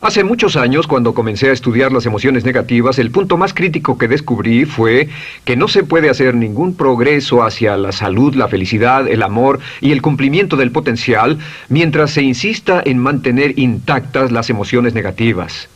Hace muchos años, cuando comencé a estudiar las emociones negativas, el punto más crítico que descubrí fue que no se puede hacer ningún progreso hacia la salud, la felicidad, el amor y el cumplimiento del potencial mientras se insista en mantener intactas las emociones negativas.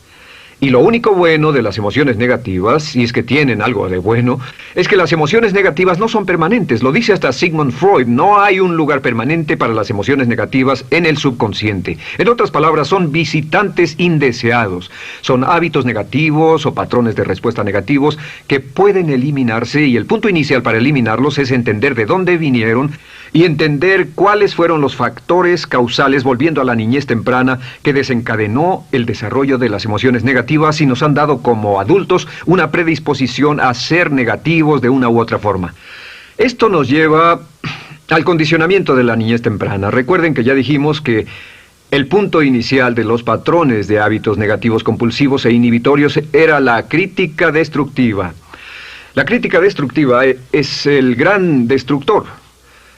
Y lo único bueno de las emociones negativas, si es que tienen algo de bueno, es que las emociones negativas no son permanentes. Lo dice hasta Sigmund Freud, no hay un lugar permanente para las emociones negativas en el subconsciente. En otras palabras, son visitantes indeseados. Son hábitos negativos o patrones de respuesta negativos que pueden eliminarse, y el punto inicial para eliminarlos es entender de dónde vinieron y entender cuáles fueron los factores causales, volviendo a la niñez temprana, que desencadenó el desarrollo de las emociones negativas y nos han dado como adultos una predisposición a ser negativos de una u otra forma. Esto nos lleva al condicionamiento de la niñez temprana. Recuerden que ya dijimos que el punto inicial de los patrones de hábitos negativos compulsivos e inhibitorios era la crítica destructiva. La crítica destructiva es el gran destructor.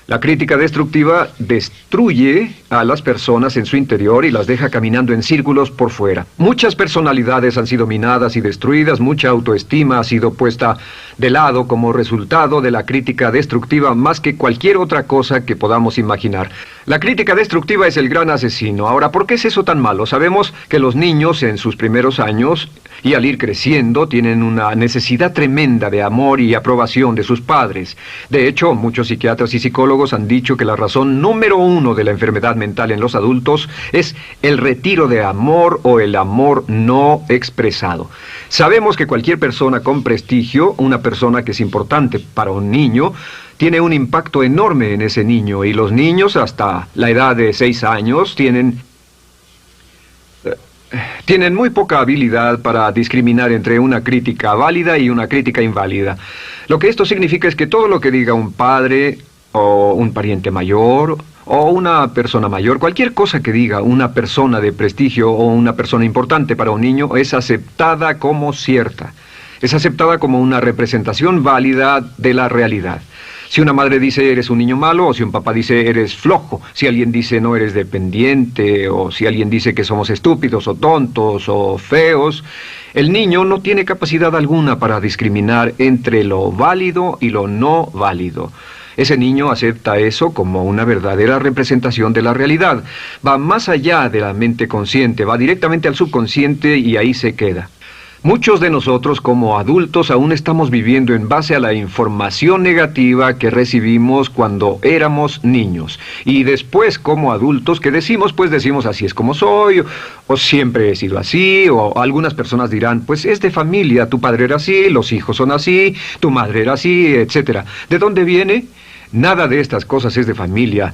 La crítica destructiva destruye a las personas en su interior y las deja caminando en círculos por fuera. Muchas personalidades han sido minadas y destruidas, mucha autoestima ha sido puesta de lado como resultado de la crítica destructiva más que cualquier otra cosa que podamos imaginar. La crítica destructiva es el gran asesino. Ahora, ¿por qué es eso tan malo? Sabemos que los niños en sus primeros años y al ir creciendo tienen una necesidad tremenda de amor y aprobación de sus padres. De hecho, muchos psiquiatras y psicólogos han dicho que la razón número uno de la enfermedad mental en los adultos es el retiro de amor o el amor no expresado. Sabemos que cualquier persona con prestigio, una persona que es importante para un niño, tiene un impacto enorme en ese niño, y los niños hasta la edad de 6 años tienen muy poca habilidad para discriminar entre una crítica válida y una crítica inválida. Lo que esto significa es que todo lo que diga un padre o un pariente mayor o una persona mayor, cualquier cosa que diga una persona de prestigio o una persona importante para un niño es aceptada como cierta. Es aceptada como una representación válida de la realidad. Si una madre dice eres un niño malo, o si un papá dice eres flojo, si alguien dice no eres dependiente, o si alguien dice que somos estúpidos o tontos o feos, el niño no tiene capacidad alguna para discriminar entre lo válido y lo no válido. Ese niño acepta eso como una verdadera representación de la realidad. Va más allá de la mente consciente, va directamente al subconsciente y ahí se queda. Muchos de nosotros como adultos aún estamos viviendo en base a la información negativa que recibimos cuando éramos niños. Y después como adultos que decimos, pues decimos así es como soy, o siempre he sido así, o algunas personas dirán, pues es de familia, tu padre era así, los hijos son así, tu madre era así, etc. ¿De dónde viene? Nada de estas cosas es de familia.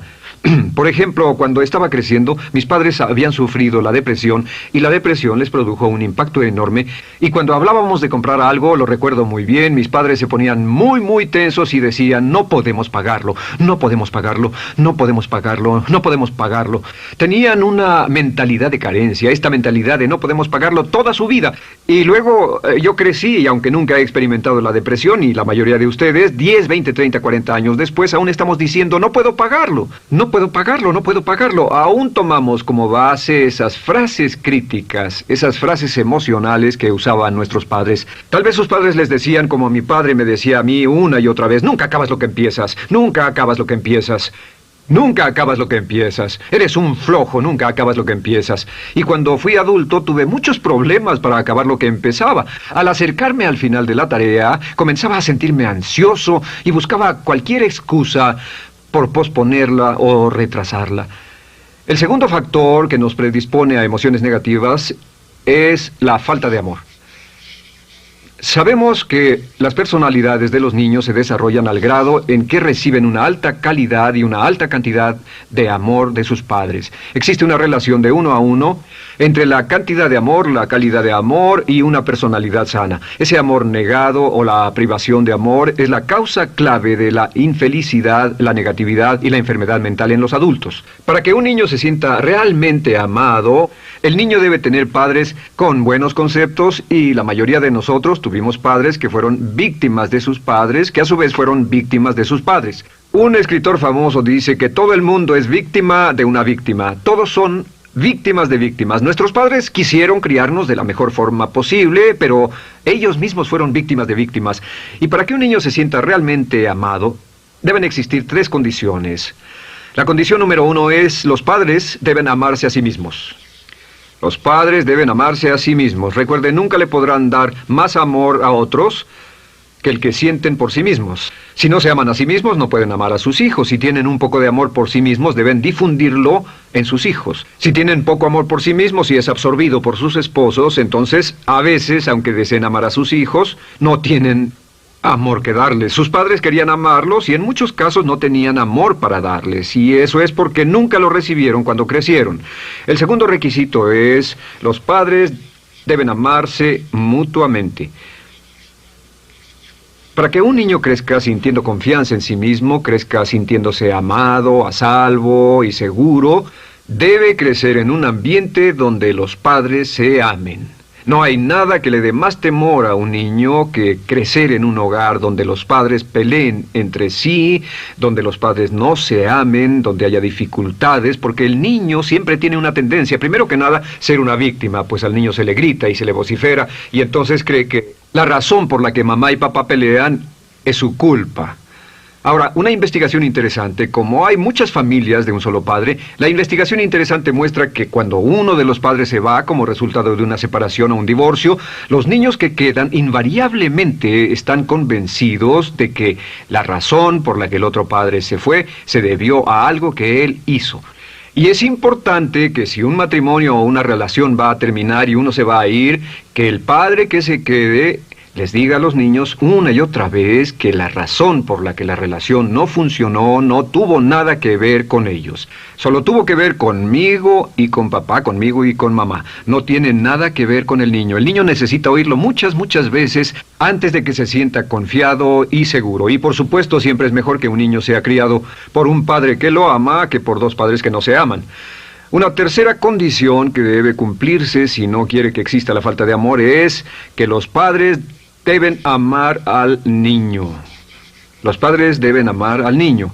Por ejemplo, cuando estaba creciendo, mis padres habían sufrido la depresión y la depresión les produjo un impacto enorme, y cuando hablábamos de comprar algo, lo recuerdo muy bien, mis padres se ponían muy tensos y decían, no podemos pagarlo, no podemos pagarlo, no podemos pagarlo, no podemos pagarlo. Tenían una mentalidad de carencia, esta mentalidad de no podemos pagarlo toda su vida. Y luego yo crecí, y aunque nunca he experimentado la depresión, y la mayoría de ustedes, 10, 20, 30, 40 años después, aún estamos diciendo, no puedo pagarlo, no puedo pagarlo, no puedo pagarlo. Aún tomamos como base esas frases críticas, esas frases emocionales que usaban nuestros padres. Tal vez sus padres les decían, como mi padre me decía a mí una y otra vez, nunca acabas lo que empiezas, nunca acabas lo que empiezas. Nunca acabas lo que empiezas. Eres un flojo, nunca acabas lo que empiezas. Y cuando fui adulto tuve muchos problemas para acabar lo que empezaba. Al acercarme al final de la tarea, comenzaba a sentirme ansioso y buscaba cualquier excusa por posponerla o retrasarla. El segundo factor que nos predispone a emociones negativas es la falta de amor. Sabemos que las personalidades de los niños se desarrollan al grado en que reciben una alta calidad y una alta cantidad de amor de sus padres. Existe una relación de 1 a 1 entre la cantidad de amor, la calidad de amor y una personalidad sana. Ese amor negado o la privación de amor es la causa clave de la infelicidad, la negatividad y la enfermedad mental en los adultos. Para que un niño se sienta realmente amado, el niño debe tener padres con buenos conceptos, y la mayoría de nosotros tuvimos padres que fueron víctimas de sus padres, que a su vez fueron víctimas de sus padres. Un escritor famoso dice que todo el mundo es víctima de una víctima. Todos son víctimas de víctimas. Nuestros padres quisieron criarnos de la mejor forma posible, pero ellos mismos fueron víctimas de víctimas. Y para que un niño se sienta realmente amado, deben existir 3 condiciones. La condición número 1 es: los padres deben amarse a sí mismos. Los padres deben amarse a sí mismos. Recuerden, nunca le podrán dar más amor a otros que el que sienten por sí mismos. Si no se aman a sí mismos, no pueden amar a sus hijos. Si tienen un poco de amor por sí mismos, deben difundirlo en sus hijos. Si tienen poco amor por sí mismos y es absorbido por sus esposos, entonces, a veces, aunque deseen amar a sus hijos, no tienen amor que darles. Sus padres querían amarlos y en muchos casos no tenían amor para darles. Y eso es porque nunca lo recibieron cuando crecieron. El segundo requisito es: los padres deben amarse mutuamente. Para que un niño crezca sintiendo confianza en sí mismo, crezca sintiéndose amado, a salvo y seguro, debe crecer en un ambiente donde los padres se amen. No hay nada que le dé más temor a un niño que crecer en un hogar donde los padres peleen entre sí, donde los padres no se amen, donde haya dificultades, porque el niño siempre tiene una tendencia, primero que nada, ser una víctima, pues al niño se le grita y se le vocifera, y entonces cree que la razón por la que mamá y papá pelean es su culpa. Ahora, una investigación interesante: como hay muchas familias de un solo padre, la investigación interesante muestra que cuando uno de los padres se va como resultado de una separación o un divorcio, los niños que quedan invariablemente están convencidos de que la razón por la que el otro padre se fue se debió a algo que él hizo. Y es importante que si un matrimonio o una relación va a terminar y uno se va a ir, que el padre que se quede les diga a los niños una y otra vez que la razón por la que la relación no funcionó no tuvo nada que ver con ellos. Solo tuvo que ver conmigo y con papá, conmigo y con mamá. No tiene nada que ver con el niño. El niño necesita oírlo muchas veces antes de que se sienta confiado y seguro. Y por supuesto, siempre es mejor que un niño sea criado por un padre que lo ama que por 2 padres que no se aman. Una tercera condición que debe cumplirse si no quiere que exista la falta de amor es que los padres deben amar al niño. Los padres deben amar al niño.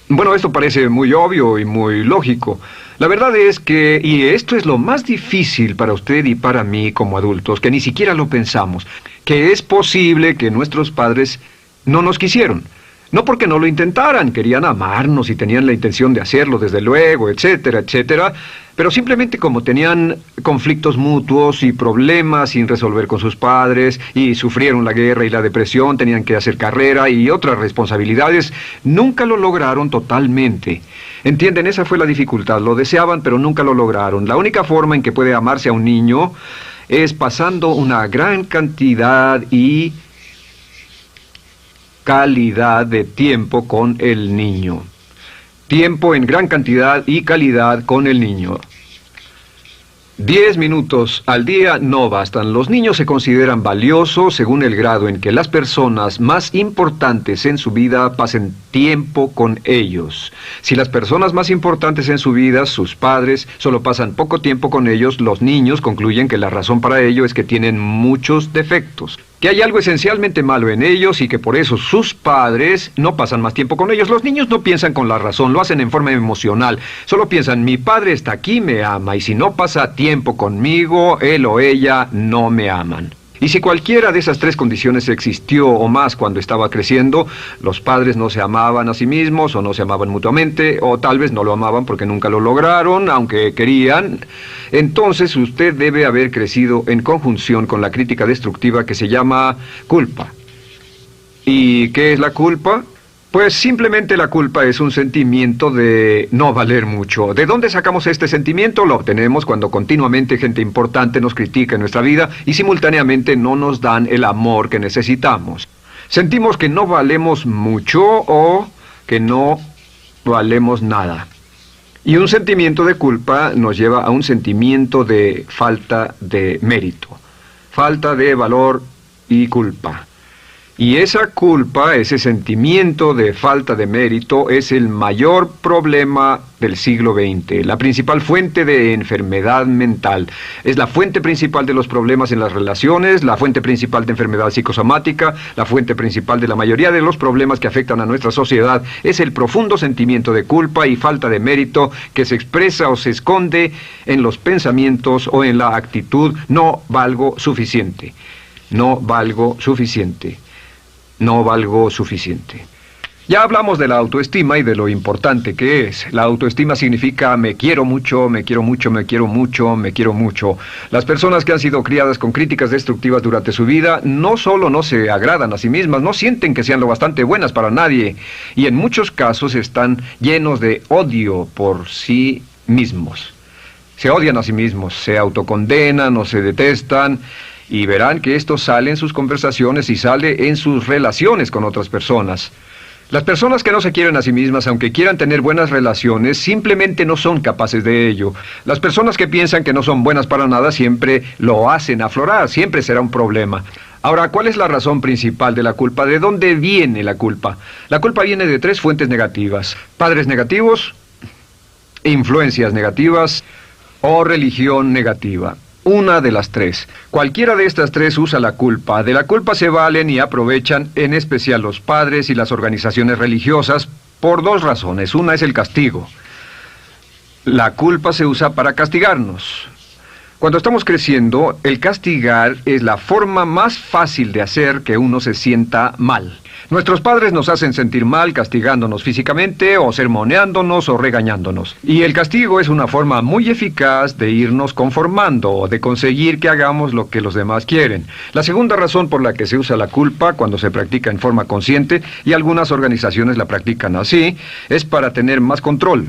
Bueno, esto parece muy obvio y muy lógico. La verdad es que, y esto es lo más difícil para usted y para mí como adultos, que ni siquiera lo pensamos, que es posible que nuestros padres no nos quisieron. No porque no lo intentaran, querían amarnos y tenían la intención de hacerlo, desde luego, etcétera, etcétera, pero simplemente como tenían conflictos mutuos y problemas sin resolver con sus padres, y sufrieron la guerra y la depresión, tenían que hacer carrera y otras responsabilidades, nunca lo lograron totalmente. ¿Entienden? Esa fue la dificultad. Lo deseaban, pero nunca lo lograron. La única forma en que puede amarse a un niño es pasando una gran cantidad y calidad de tiempo con el niño. Tiempo en gran cantidad y calidad con el niño. 10 minutos al día no bastan. Los niños se consideran valiosos según el grado en que las personas más importantes en su vida pasen tiempo con ellos. Si las personas más importantes en su vida, sus padres, solo pasan poco tiempo con ellos, los niños concluyen que la razón para ello es que tienen muchos defectos, que hay algo esencialmente malo en ellos y que por eso sus padres no pasan más tiempo con ellos. Los niños no piensan con la razón, lo hacen en forma emocional. Solo piensan: mi padre está aquí, me ama, y si no pasa tiempo conmigo, él o ella no me aman. Y si cualquiera de esas 3 condiciones existió o más cuando estaba creciendo, los padres no se amaban a sí mismos o no se amaban mutuamente, o tal vez no lo amaban porque nunca lo lograron, aunque querían, entonces usted debe haber crecido en conjunción con la crítica destructiva que se llama culpa. ¿Y qué es la culpa? Pues simplemente la culpa es un sentimiento de no valer mucho. ¿De dónde sacamos este sentimiento? Lo obtenemos cuando continuamente gente importante nos critica en nuestra vida y simultáneamente no nos dan el amor que necesitamos. Sentimos que no valemos mucho o que no valemos nada. Y un sentimiento de culpa nos lleva a un sentimiento de falta de mérito, falta de valor y culpa. Y esa culpa, ese sentimiento de falta de mérito, es el mayor problema del siglo XX, la principal fuente de enfermedad mental. Es la fuente principal de los problemas en las relaciones, la fuente principal de enfermedad psicosomática, la fuente principal de la mayoría de los problemas que afectan a nuestra sociedad. Es el profundo sentimiento de culpa y falta de mérito que se expresa o se esconde en los pensamientos o en la actitud: no valgo suficiente, no valgo suficiente. No valgo suficiente. Ya hablamos de la autoestima y de lo importante que es. La autoestima significa me quiero mucho, me quiero mucho, me quiero mucho, me quiero mucho. Las personas que han sido criadas con críticas destructivas durante su vida no solo no se agradan a sí mismas, no sienten que sean lo bastante buenas para nadie, y en muchos casos están llenos de odio por sí mismos. Se odian a sí mismos, se autocondenan o se detestan. Y verán que esto sale en sus conversaciones y sale en sus relaciones con otras personas. Las personas que no se quieren a sí mismas, aunque quieran tener buenas relaciones, simplemente no son capaces de ello. Las personas que piensan que no son buenas para nada siempre lo hacen aflorar, siempre será un problema. Ahora, ¿cuál es la razón principal de la culpa? ¿De dónde viene la culpa? La culpa viene de 3 fuentes negativas: padres negativos, influencias negativas o religión negativa. Una de las 3. Cualquiera de estas 3 usa la culpa. De la culpa se valen y aprovechan, en especial los padres y las organizaciones religiosas, por 2 razones. Una es el castigo. La culpa se usa para castigarnos. Cuando estamos creciendo, el castigar es la forma más fácil de hacer que uno se sienta mal. Nuestros padres nos hacen sentir mal castigándonos físicamente o sermoneándonos o regañándonos. Y el castigo es una forma muy eficaz de irnos conformando o de conseguir que hagamos lo que los demás quieren. La segunda razón por la que se usa la culpa cuando se practica en forma consciente, y algunas organizaciones la practican así, es para tener más control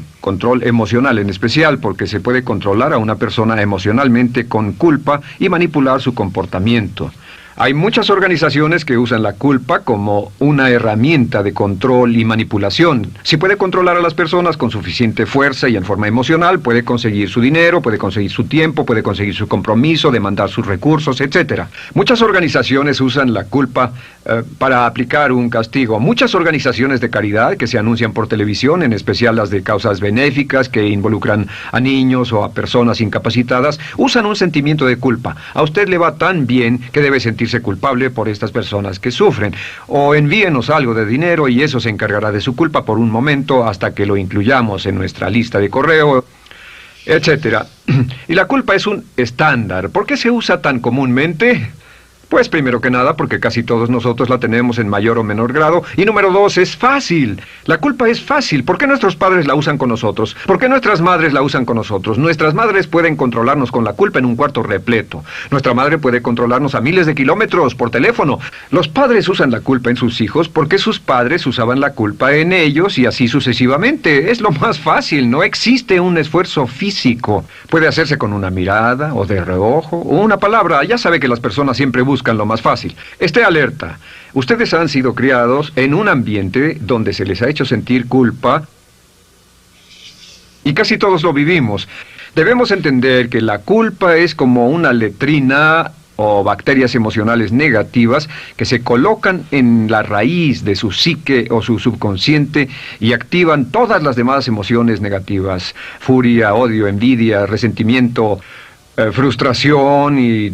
emocional en especial, porque se puede controlar a una persona emocionalmente con culpa y manipular su comportamiento. Hay muchas organizaciones que usan la culpa como una herramienta de control y manipulación. Si puede controlar a las personas con suficiente fuerza y en forma emocional, puede conseguir su dinero, puede conseguir su tiempo, puede conseguir su compromiso, demandar sus recursos, etc. Muchas organizaciones usan la culpa para aplicar un castigo. Muchas organizaciones de caridad que se anuncian por televisión, en especial las de causas benéficas que involucran a niños o a personas incapacitadas, usan un sentimiento de culpa. A usted le va tan bien que debe sentirse culpable por estas personas que sufren. O envíenos algo de dinero y eso se encargará de su culpa por un momento hasta que lo incluyamos en nuestra lista de correo, etcétera. Y la culpa es un estándar. ¿Por qué se usa tan comúnmente? Pues primero que nada porque casi todos nosotros la tenemos en mayor o menor grado. Y número 2, es fácil. La culpa es fácil. ¿Por qué nuestros padres la usan con nosotros? ¿Por qué nuestras madres la usan con nosotros? Nuestras madres pueden controlarnos con la culpa en un cuarto repleto. Nuestra madre puede controlarnos a miles de kilómetros por teléfono. Los padres usan la culpa en sus hijos porque sus padres usaban la culpa en ellos y así sucesivamente. Es lo más fácil. No existe un esfuerzo físico. Puede hacerse con una mirada o de reojo o una palabra. Ya sabe que las personas siempre buscan lo más fácil. Esté alerta. Ustedes han sido criados en un ambiente donde se les ha hecho sentir culpa y casi todos lo vivimos. Debemos entender que la culpa es como una letrina o bacterias emocionales negativas que se colocan en la raíz de su psique o su subconsciente y activan todas las demás emociones negativas: furia, odio, envidia, resentimiento, frustración y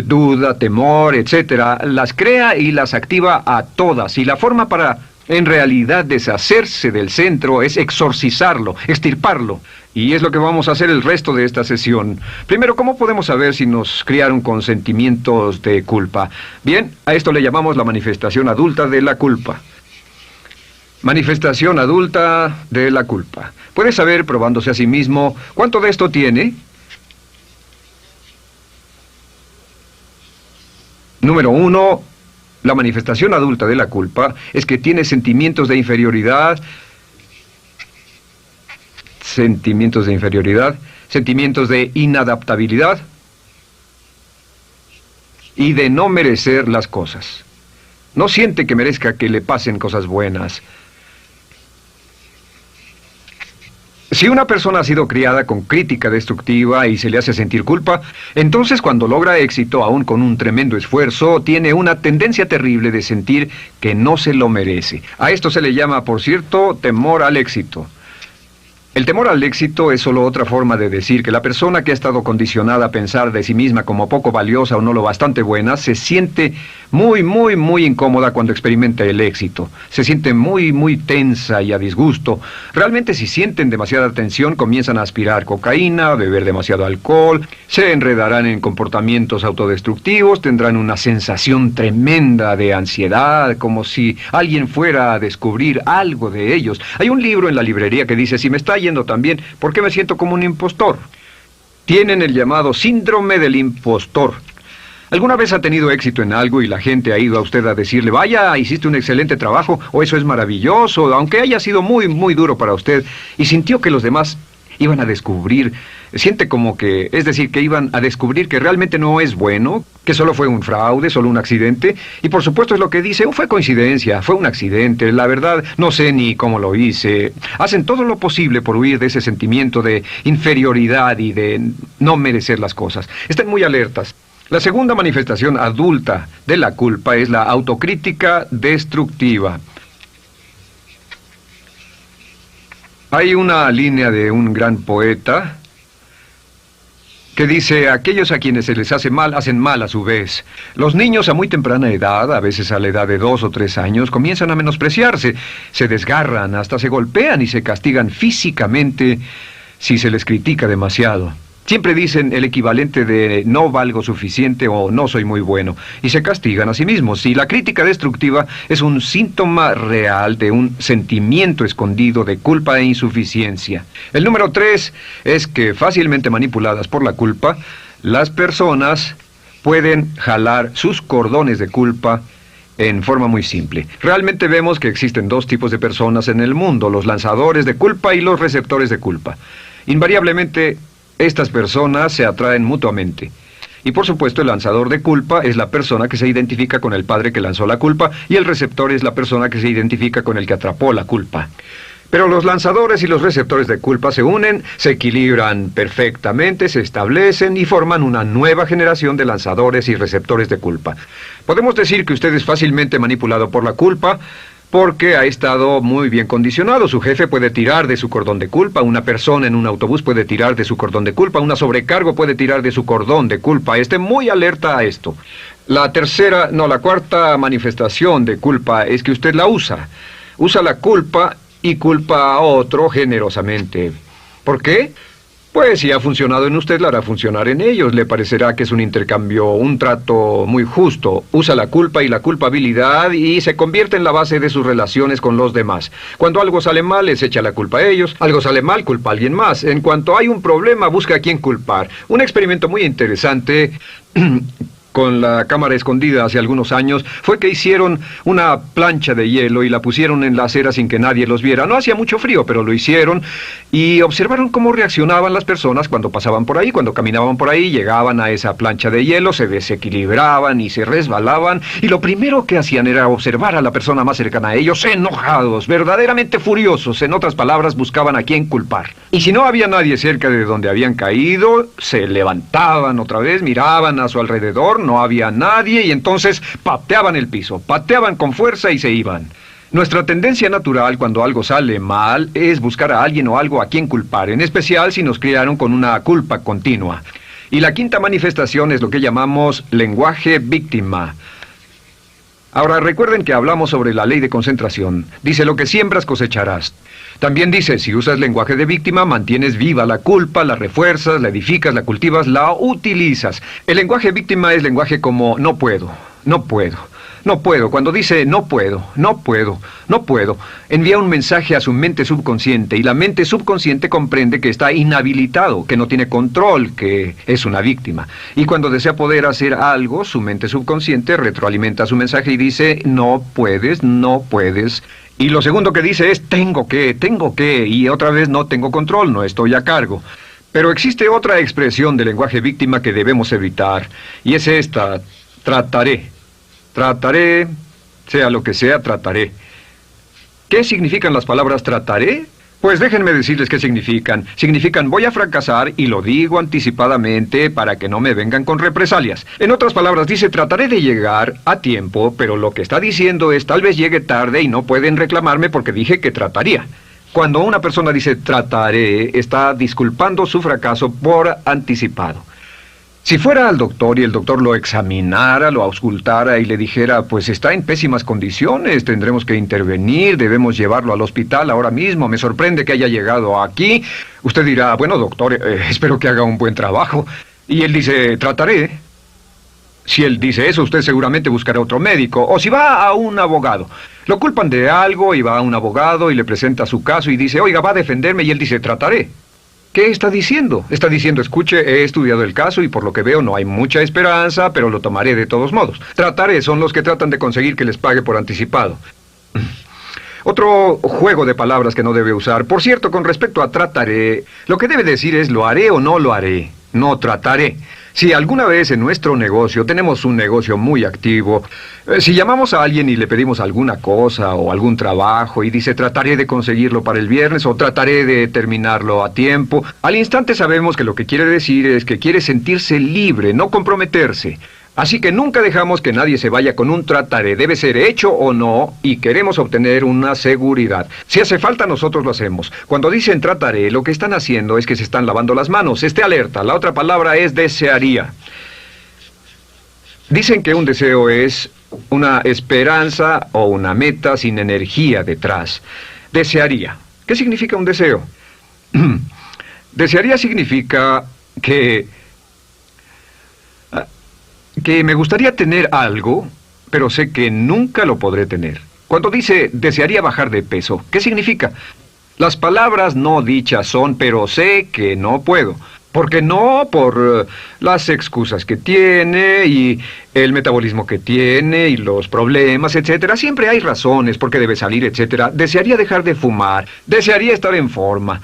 duda, temor, etcétera. Las crea y las activa a todas, y la forma para en realidad deshacerse del centro es exorcizarlo, extirparlo. Y es lo que vamos a hacer el resto de esta sesión. Primero, ¿cómo podemos saber si nos criaron con sentimientos de culpa? Bien, a esto le llamamos la manifestación adulta de la culpa. Manifestación adulta de la culpa. ¿Puede saber, probándose a sí mismo, cuánto de esto tiene? Número 1, la manifestación adulta de la culpa es que tiene sentimientos de inferioridad, sentimientos de inadaptabilidad y de no merecer las cosas. No siente que merezca que le pasen cosas buenas. Si una persona ha sido criada con crítica destructiva y se le hace sentir culpa, entonces cuando logra éxito, aún con un tremendo esfuerzo, tiene una tendencia terrible de sentir que no se lo merece. A esto se le llama, por cierto, temor al éxito. El temor al éxito es solo otra forma de decir que la persona que ha estado condicionada a pensar de sí misma como poco valiosa o no lo bastante buena, se siente muy incómoda cuando experimenta el éxito. Se siente muy tensa y a disgusto. Realmente si sienten demasiada tensión, comienzan a aspirar cocaína, a beber demasiado alcohol, se enredarán en comportamientos autodestructivos, tendrán una sensación tremenda de ansiedad, como si alguien fuera a descubrir algo de ellos. Hay un libro en la librería que dice, si me está yendo tan bien, ¿por qué me siento como un impostor? Tienen el llamado síndrome del impostor. ¿Alguna vez ha tenido éxito en algo y la gente ha ido a usted a decirle, vaya, hiciste un excelente trabajo, o eso es maravilloso, aunque haya sido muy duro para usted, y sintió que los demás iban a descubrir, siente como que, es decir, que iban a descubrir que realmente no es bueno, que solo fue un fraude, solo un accidente, y por supuesto es lo que dice, fue coincidencia, fue un accidente, la verdad, no sé ni cómo lo hice. Hacen todo lo posible por huir de ese sentimiento de inferioridad y de no merecer las cosas. Estén muy alertas. La segunda manifestación adulta de la culpa es la autocrítica destructiva. Hay una línea de un gran poeta que dice, aquellos a quienes se les hace mal, hacen mal a su vez. Los niños a muy temprana edad, a veces a la edad de 2 o 3 años, comienzan a menospreciarse, se desgarran, hasta se golpean y se castigan físicamente si se les critica demasiado. Siempre dicen el equivalente de no valgo suficiente o no soy muy bueno, y se castigan a sí mismos. Y la crítica destructiva es un síntoma real de un sentimiento escondido de culpa e insuficiencia. El número 3 es que fácilmente manipuladas por la culpa, las personas pueden jalar sus cordones de culpa en forma muy simple. Realmente vemos que existen 2 tipos de personas en el mundo, los lanzadores de culpa y los receptores de culpa. Invariablemente, estas personas se atraen mutuamente. Y por supuesto el lanzador de culpa es la persona que se identifica con el padre que lanzó la culpa y el receptor es la persona que se identifica con el que atrapó la culpa. Pero los lanzadores y los receptores de culpa se unen, se equilibran perfectamente, se establecen y forman una nueva generación de lanzadores y receptores de culpa. Podemos decir que usted es fácilmente manipulado por la culpa, porque ha estado muy bien condicionado. Su jefe puede tirar de su cordón de culpa, una persona en un autobús puede tirar de su cordón de culpa, una sobrecargo puede tirar de su cordón de culpa. Esté muy alerta a esto. La cuarta manifestación de culpa es que usted la usa. Usa la culpa y culpa a otro generosamente. ¿Por qué? Pues si ha funcionado en usted, la hará funcionar en ellos. Le parecerá que es un intercambio, un trato muy justo. Usa la culpa y la culpabilidad y se convierte en la base de sus relaciones con los demás. Cuando algo sale mal, les echa la culpa a ellos. Algo sale mal, culpa a alguien más. En cuanto hay un problema, busca a quién culpar. Un experimento muy interesante con la cámara escondida hace algunos años, fue que hicieron una plancha de hielo y la pusieron en la acera sin que nadie los viera. No hacía mucho frío, pero lo hicieron y observaron cómo reaccionaban las personas cuando pasaban por ahí, cuando caminaban por ahí, llegaban a esa plancha de hielo, se desequilibraban y se resbalaban, y lo primero que hacían era observar a la persona más cercana a ellos, enojados, verdaderamente furiosos. En otras palabras, buscaban a quién culpar. Y si no había nadie cerca de donde habían caído, se levantaban otra vez, miraban a su alrededor, no había nadie y entonces pateaban el piso, pateaban con fuerza y se iban. Nuestra tendencia natural cuando algo sale mal es buscar a alguien o algo a quien culpar, en especial si nos criaron con una culpa continua. Y la quinta manifestación es lo que llamamos lenguaje víctima. Ahora recuerden que hablamos sobre la ley de concentración. Dice, lo que siembras cosecharás. También dice, si usas lenguaje de víctima, mantienes viva la culpa, la refuerzas, la edificas, la cultivas, la utilizas. El lenguaje víctima es lenguaje como no puedo, no puedo, no puedo. Cuando dice no puedo, no puedo, no puedo, envía un mensaje a su mente subconsciente y la mente subconsciente comprende que está inhabilitado, que no tiene control, que es una víctima. Y cuando desea poder hacer algo, su mente subconsciente retroalimenta su mensaje y dice no puedes, no puedes. Y lo segundo que dice es tengo que, y otra vez no tengo control, no estoy a cargo. Pero existe otra expresión del lenguaje víctima que debemos evitar, y es esta, trataré. Trataré, sea lo que sea, trataré. ¿Qué significan las palabras trataré? Pues déjenme decirles qué significan. Significan voy a fracasar y lo digo anticipadamente para que no me vengan con represalias. En otras palabras, dice trataré de llegar a tiempo, pero lo que está diciendo es tal vez llegue tarde y no pueden reclamarme porque dije que trataría. Cuando una persona dice trataré, está disculpando su fracaso por anticipado. Si fuera al doctor y el doctor lo examinara, lo auscultara y le dijera, pues está en pésimas condiciones, tendremos que intervenir, debemos llevarlo al hospital ahora mismo, me sorprende que haya llegado aquí. Usted dirá, bueno doctor, espero que haga un buen trabajo. Y él dice, trataré. Si él dice eso, usted seguramente buscará otro médico. O si va a un abogado. Lo culpan de algo y va a un abogado y le presenta su caso y dice, oiga, va a defenderme, y él dice, trataré. ¿Qué está diciendo? Está diciendo, escuche, he estudiado el caso y por lo que veo no hay mucha esperanza, pero lo tomaré de todos modos. Trataré son los que tratan de conseguir que les pague por anticipado. Otro juego de palabras que no debe usar. Por cierto, con respecto a trataré, lo que debe decir es lo haré o no lo haré. No trataré. Si alguna vez en nuestro negocio, tenemos un negocio muy activo, si llamamos a alguien y le pedimos alguna cosa o algún trabajo y dice trataré de conseguirlo para el viernes o trataré de terminarlo a tiempo, al instante sabemos que lo que quiere decir es que quiere sentirse libre, no comprometerse. Así que nunca dejamos que nadie se vaya con un trataré, debe ser hecho o no, y queremos obtener una seguridad. Si hace falta, nosotros lo hacemos. Cuando dicen trataré, lo que están haciendo es que se están lavando las manos. Esté alerta, la otra palabra es desearía. Dicen que un deseo es una esperanza o una meta sin energía detrás. Desearía. ¿Qué significa un deseo? Desearía significa que me gustaría tener algo, pero sé que nunca lo podré tener. Cuando dice desearía bajar de peso, ¿qué significa? Las palabras no dichas son, pero sé que no puedo. Porque no, por las excusas que tiene y el metabolismo que tiene y los problemas, etcétera. Siempre hay razones por qué debe salir, etcétera. Desearía dejar de fumar, desearía estar en forma.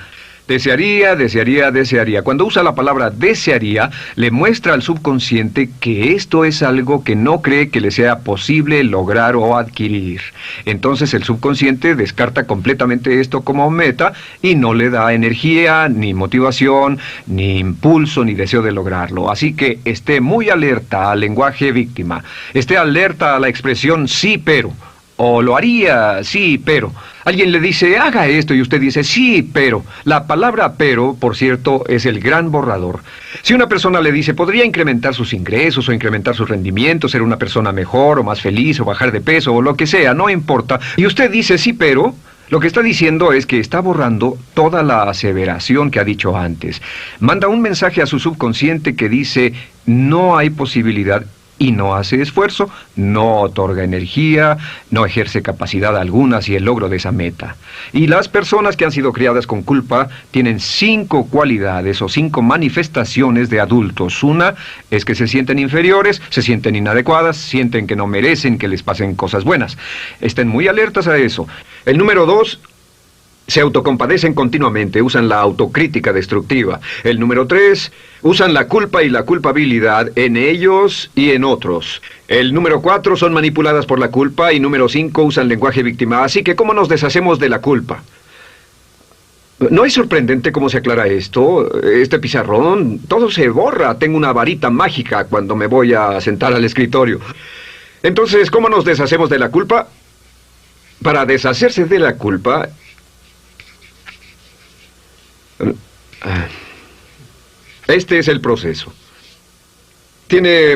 Desearía, desearía, desearía. Cuando usa la palabra desearía, le muestra al subconsciente que esto es algo que no cree que le sea posible lograr o adquirir. Entonces el subconsciente descarta completamente esto como meta y no le da energía, ni motivación, ni impulso, ni deseo de lograrlo. Así que esté muy alerta al lenguaje víctima. Esté alerta a la expresión sí, pero. O lo haría, sí, pero. Alguien le dice, haga esto, y usted dice, sí, pero. La palabra pero, por cierto, es el gran borrador. Si una persona le dice, podría incrementar sus ingresos o incrementar su rendimiento, ser una persona mejor o más feliz o bajar de peso o lo que sea, no importa. Y usted dice, sí, pero. Lo que está diciendo es que está borrando toda la aseveración que ha dicho antes. Manda un mensaje a su subconsciente que dice, no hay posibilidad. Y no hace esfuerzo, no otorga energía, no ejerce capacidad alguna hacia el logro de esa meta. Y las personas que han sido criadas con culpa tienen 5 cualidades o 5 manifestaciones de adultos. Una es que se sienten inferiores, se sienten inadecuadas, sienten que no merecen que les pasen cosas buenas. Estén muy alertas a eso. El número 2... se autocompadecen continuamente, usan la autocrítica destructiva. El número 3, usan la culpa y la culpabilidad en ellos y en otros. El número 4, son manipuladas por la culpa. Y número 5, usan lenguaje víctima. Así que, ¿cómo nos deshacemos de la culpa? ¿No es sorprendente cómo se aclara esto? Este pizarrón, todo se borra. Tengo una varita mágica cuando me voy a sentar al escritorio. Entonces, ¿cómo nos deshacemos de la culpa? Para deshacerse de la culpa... este es el proceso. Tiene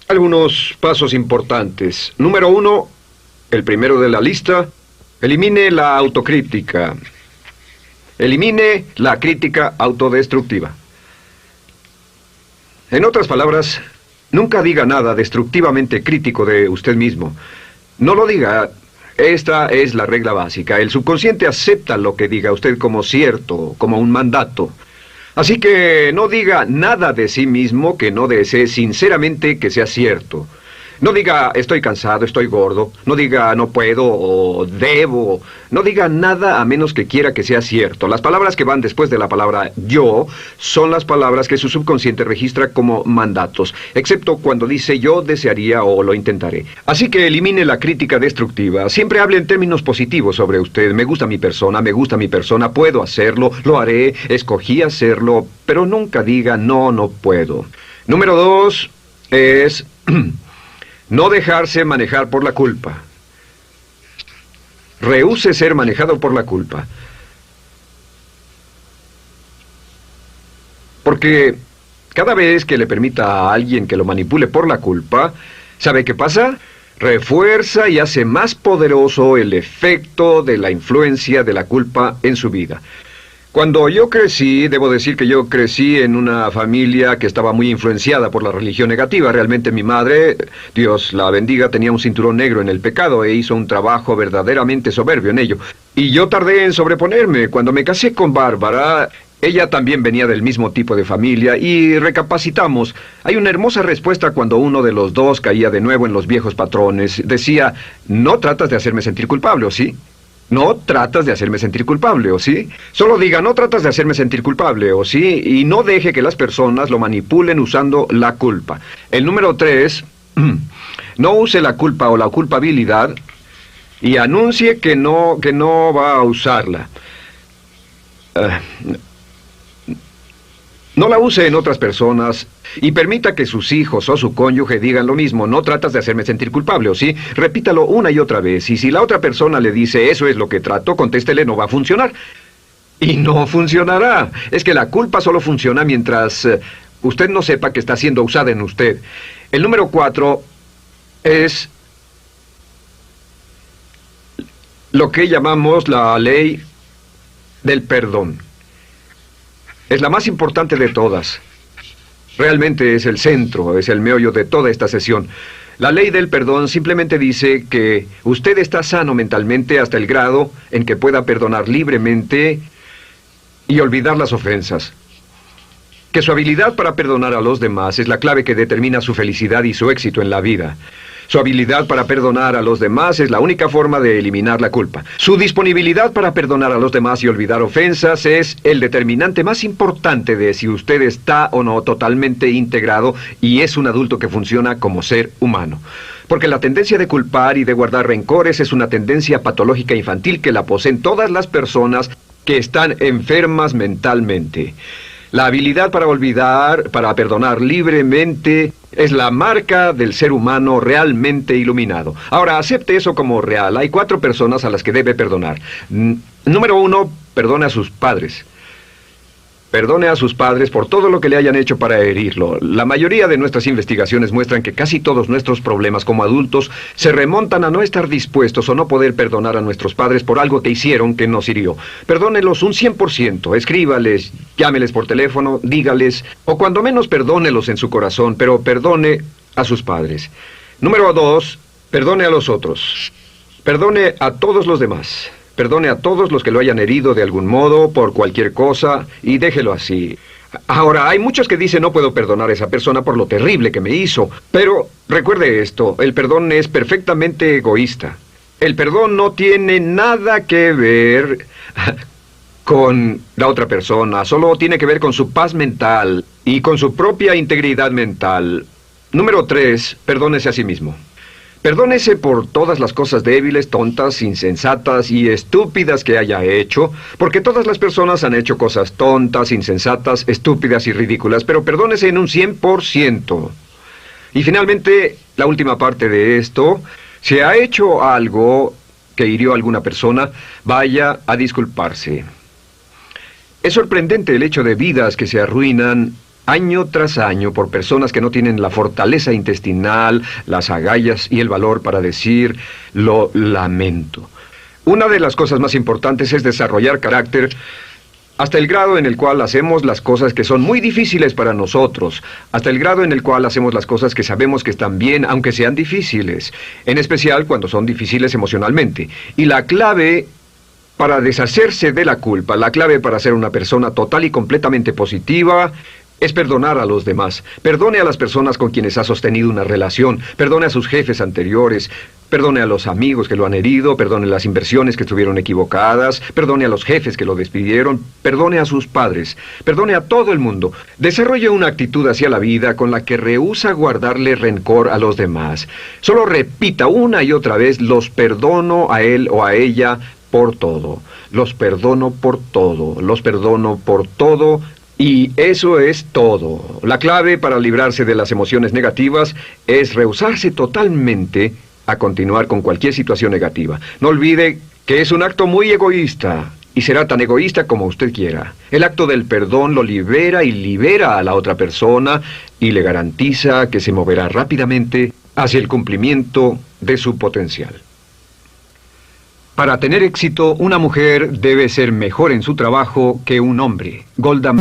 algunos pasos importantes. Número 1, el primero de la lista, elimine la autocrítica. Elimine la crítica autodestructiva. En otras palabras, nunca diga nada destructivamente crítico de usted mismo. No lo diga. Esta es la regla básica. El subconsciente acepta lo que diga usted como cierto, como un mandato. Así que no diga nada de sí mismo que no desee sinceramente que sea cierto. No diga estoy cansado, estoy gordo. No diga no puedo o debo. No diga nada a menos que quiera que sea cierto. Las palabras que van después de la palabra yo son las palabras que su subconsciente registra como mandatos, excepto cuando dice yo desearía o lo intentaré. Así que elimine la crítica destructiva. Siempre hable en términos positivos sobre usted. Me gusta mi persona, puedo hacerlo, lo haré, escogí hacerlo, pero nunca diga no, no puedo. Número 2 es no dejarse manejar por la culpa. Rehúse ser manejado por la culpa. Porque cada vez que le permita a alguien que lo manipule por la culpa, ¿sabe qué pasa? Refuerza y hace más poderoso el efecto de la influencia de la culpa en su vida. Cuando yo crecí, debo decir que yo crecí en una familia que estaba muy influenciada por la religión negativa. Realmente mi madre, Dios la bendiga, tenía un cinturón negro en el pecado e hizo un trabajo verdaderamente soberbio en ello. Y yo tardé en sobreponerme. Cuando me casé con Bárbara, ella también venía del mismo tipo de familia y recapacitamos. Hay una hermosa respuesta cuando uno de los dos caía de nuevo en los viejos patrones. Decía, no tratas de hacerme sentir culpable, ¿o sí? No tratas de hacerme sentir culpable, ¿o sí? Solo diga, no tratas de hacerme sentir culpable, ¿o sí? Y no deje que las personas lo manipulen usando la culpa. El número 3, no use la culpa o la culpabilidad y anuncie que no va a usarla. No la use en otras personas y permita que sus hijos o su cónyuge digan lo mismo. No tratas de hacerme sentir culpable, ¿o sí? Repítalo una y otra vez. Y si la otra persona le dice, eso es lo que trato, contéstele, no va a funcionar. Y no funcionará. Es que la culpa solo funciona mientras usted no sepa que está siendo usada en usted. El número 4 es lo que llamamos la ley del perdón. Es la más importante de todas. Realmente es el centro, es el meollo de toda esta sesión. La ley del perdón simplemente dice que usted está sano mentalmente hasta el grado en que pueda perdonar libremente y olvidar las ofensas. Que su habilidad para perdonar a los demás es la clave que determina su felicidad y su éxito en la vida. Su habilidad para perdonar a los demás es la única forma de eliminar la culpa. Su disponibilidad para perdonar a los demás y olvidar ofensas es el determinante más importante de si usted está o no totalmente integrado y es un adulto que funciona como ser humano. Porque la tendencia de culpar y de guardar rencores es una tendencia patológica infantil que la poseen todas las personas que están enfermas mentalmente. La habilidad para olvidar, para perdonar libremente, es la marca del ser humano realmente iluminado. Ahora, acepte eso como real. Hay 4 personas a las que debe perdonar. Número 1, perdone a sus padres. Perdone a sus padres por todo lo que le hayan hecho para herirlo. La mayoría de nuestras investigaciones muestran que casi todos nuestros problemas como adultos se remontan a no estar dispuestos o no poder perdonar a nuestros padres por algo que hicieron que nos hirió. Perdónelos un 100%, escríbales, llámeles por teléfono, dígales, o cuando menos perdónelos en su corazón, pero perdone a sus padres. Número 2, perdone a los otros. Perdone a todos los demás. Perdone a todos los que lo hayan herido de algún modo, por cualquier cosa, y déjelo así. Ahora, hay muchos que dicen no puedo perdonar a esa persona por lo terrible que me hizo. Pero recuerde esto, el perdón es perfectamente egoísta. El perdón no tiene nada que ver con la otra persona, solo tiene que ver con su paz mental y con su propia integridad mental. Número 3, perdónese a sí mismo. Perdónese por todas las cosas débiles, tontas, insensatas y estúpidas que haya hecho, porque todas las personas han hecho cosas tontas, insensatas, estúpidas y ridículas, pero perdónese en un 100%. Y finalmente, la última parte de esto, si ha hecho algo que hirió a alguna persona, vaya a disculparse. Es sorprendente el hecho de vidas que se arruinan año tras año por personas que no tienen la fortaleza intestinal, las agallas y el valor para decir lo lamento. Una de las cosas más importantes es desarrollar carácter hasta el grado en el cual hacemos las cosas que son muy difíciles para nosotros, hasta el grado en el cual hacemos las cosas que sabemos que están bien, aunque sean difíciles, en especial cuando son difíciles emocionalmente. Y la clave para deshacerse de la culpa, la clave para ser una persona total y completamente positiva, es perdonar a los demás. Perdone a las personas con quienes ha sostenido una relación. Perdone a sus jefes anteriores. Perdone a los amigos que lo han herido. Perdone las inversiones que estuvieron equivocadas. Perdone a los jefes que lo despidieron. Perdone a sus padres. Perdone a todo el mundo. Desarrolle una actitud hacia la vida con la que rehúsa guardarle rencor a los demás. Solo repita una y otra vez: los perdono a él o a ella por todo. Los perdono por todo. Los perdono por todo. Y eso es todo. La clave para librarse de las emociones negativas es rehusarse totalmente a continuar con cualquier situación negativa. No olvide que es un acto muy egoísta, y será tan egoísta como usted quiera. El acto del perdón lo libera y libera a la otra persona y le garantiza que se moverá rápidamente hacia el cumplimiento de su potencial. Para tener éxito, una mujer debe ser mejor en su trabajo que un hombre. Golda